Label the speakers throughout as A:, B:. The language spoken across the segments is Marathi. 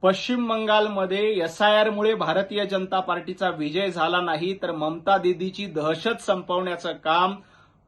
A: पश्चिम बंगालमध्ये एसआयआर मुळे भारतीय जनता पार्टीचा विजय झाला नाही, तर ममता दीदीची दहशत संपवण्याचं काम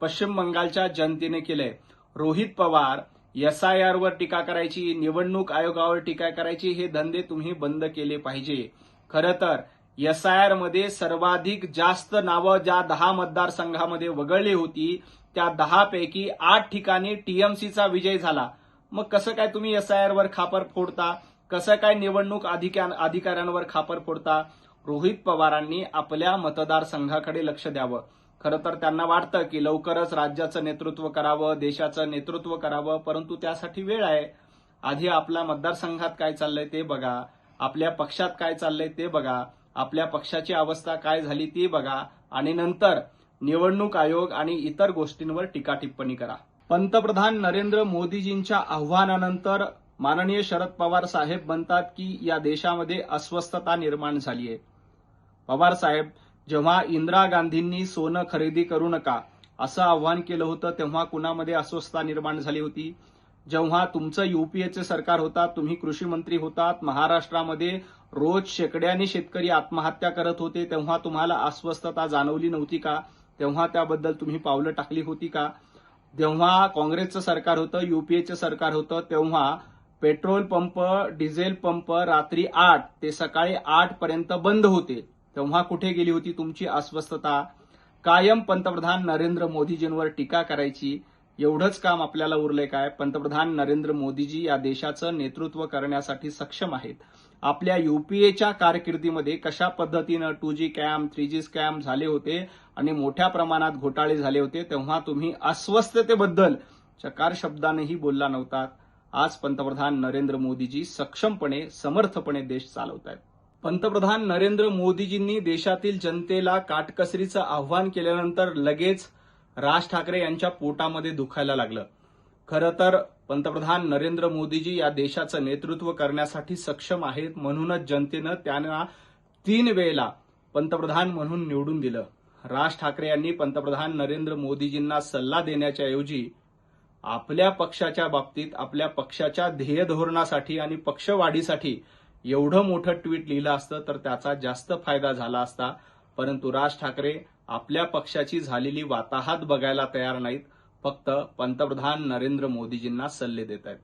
A: पश्चिम बंगालच्या जनतेने केलंय. रोहित पवार एसआयआर वर टीका करायची, निवडणूक आयोगावर टीका करायची, हे धंदे तुम्ही बंद केले पाहिजे. खरं तर एसआयआर मध्ये सर्वाधिक जास्त नावं ज्या 10 मतदारसंघामध्ये वगळली होती, त्या 10 पैकी 8 ठिकाणी टीएमसीचा विजय झाला. मग कसं काय तुम्ही एसआयआर वर खापर फोडता? कसं काय निवडणूक अधिकाऱ्यांवर खापर फोडता? रोहित पवारांनी आपल्या मतदारसंघाकडे लक्ष द्यावं. खरं तर त्यांना वाटतं की लवकरच राज्याचं नेतृत्व करावं, देशाचं नेतृत्व करावं, परंतु त्यासाठी वेळ आहे. आधी आपल्या मतदारसंघात काय चाललंय ते बघा, आपल्या पक्षात काय चाललंय ते बघा, आपल्या पक्षाची अवस्था काय झाली ती बघा, आणि नंतर निवडणूक आयोग आणि इतर गोष्टींवर टीका टिप्पणी करा. पंतप्रधान नरेंद्र मोदीजींच्या आव्हानानंतर माननीय शरद पवार साहेब म्हणतात की या देशामध्ये अस्वस्थता निर्माण झाली आहे. पवार साहेब, जेव्हा इंदिरा गांधींनी सोनं खरेदी करू नका असं आव्हान केलं होतं, तेव्हा कुणामध्ये अस्वस्थता निर्माण झाली होती? जेव्हा तुमचं युपीएचं सरकार होता, तुम्ही कृषी मंत्री होतात, महाराष्ट्रामध्ये रोज शेकड्याने शेतकरी आत्महत्या करत होते, तेव्हा तुम्हाला अस्वस्थता जाणवली नव्हती का? तेव्हा त्याबद्दल तुम्ही पावलं टाकली होती का? जेव्हा काँग्रेसचं सरकार होतं, युपीएचं सरकार होतं, तेव्हा पेट्रोल पंप, डिझेल पंप रात्री 8 ते सकाळी 8 पर्यंत बंद होते, तेव्हा कुठे गेली होती तुमची अस्वस्थता? कायम पंतप्रधान नरेंद्र मोदीजींवर टीका करायची, एवढंच काम आपल्याला उरलंय काय? पंतप्रधान नरेंद्र मोदीजी या देशाचं नेतृत्व करण्यासाठी सक्षम आहेत. आपल्या युपीएच्या कारकिर्दीमध्ये कशा पद्धतीनं 2G स्कॅम, 3G स्कॅम झाले होते आणि मोठ्या प्रमाणात घोटाळे झाले होते, तेव्हा तुम्ही अस्वस्थतेबद्दल चकार शब्दानेही बोलला नव्हतात. आज पंतप्रधान नरेंद्र मोदीजी सक्षमपणे, समर्थपणे देश चालवत आहेत. पंतप्रधान नरेंद्र मोदीजींनी देशातील जनतेला काटकसरीचं आव्हान केल्यानंतर लगेच राज ठाकरे यांच्या पोटामध्ये दुखायला लागलं. खरं तर पंतप्रधान नरेंद्र मोदीजी या देशाचं नेतृत्व करण्यासाठी सक्षम आहेत, म्हणूनच जनतेनं त्यांना 3 वेळेला पंतप्रधान म्हणून निवडून दिलं. राज ठाकरे यांनी पंतप्रधान नरेंद्र मोदीजींना सल्ला देण्याच्या ऐवजी आपल्या पक्षाच्या बाबतीत, आपल्या पक्षाच्या ध्येय धोरणासाठी आणि पक्षवाढीसाठी एवढं मोठं ट्विट लिहिलं असतं तर त्याचा जास्त फायदा झाला असता. परंतु राज ठाकरे आपल्या पक्षाची झालेली वाताहत बघायला तयार नाहीत, फक्त पंतप्रधान नरेंद्र मोदीजींना सल्ले देत आहेत.